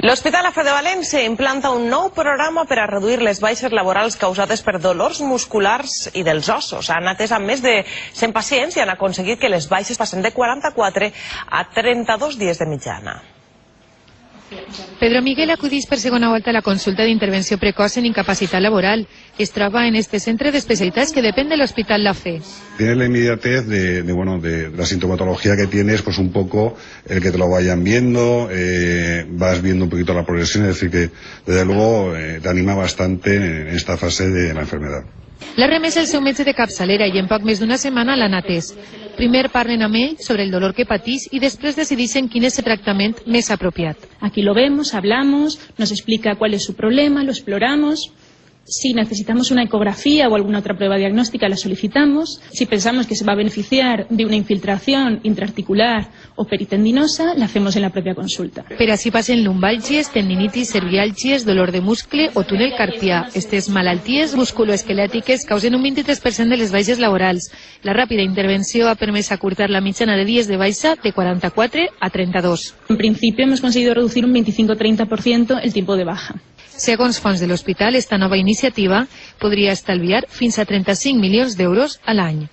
L'Hospital AFE de València implanta un nou programa per a reduir les baixes laborals causades per dolors musculars i dels ossos. Han atès amb més de 100 pacients i han aconseguit que les baixes passen de 44 a 32 dies de mitjana. Pedro Miguel acudís per segona volta a la consulta d'intervenció precoç en incapacitat laboral. Es troba en este centre d'especialitats que depèn de l'Hospital La Fe. Tienes la inmediatez de la sintomatología que tienes, pues un poco el que te lo vayan viendo, vas viendo un poquito la progresión, es decir que desde luego te anima bastante en esta fase de la enfermedad. L'ha remès el seu metge de capçalera i en poc més d'una setmana l'han atès. Primer parlen amb ell sobre el dolor que patís y després decideixen quin és el tractament més apropiat. Aquí lo vemos, hablamos, nos explica cuál es su problema, lo exploramos. Si necesitamos una ecografía o alguna otra prueba diagnóstica, la solicitamos. Si pensamos que se va a beneficiar de una infiltración intraarticular o peritendinosa, la hacemos en la propia consulta. Per així passen lumbàlgies, tendinitis, cerviàlgies, dolor de muscle o túnel carpià. Estes malalties musculoesquelètiques causen un 23% de les baixes laborals. La ràpida intervenció ha permès acurtar la mitjana de dies de baixa de 44 a 32. En principio hemos conseguido reducir un 25-30% el tiempo de baja. Segons fons de l'hospital, esta nova iniciativa podria estalviar fins a 35 milions d'euros a l'any.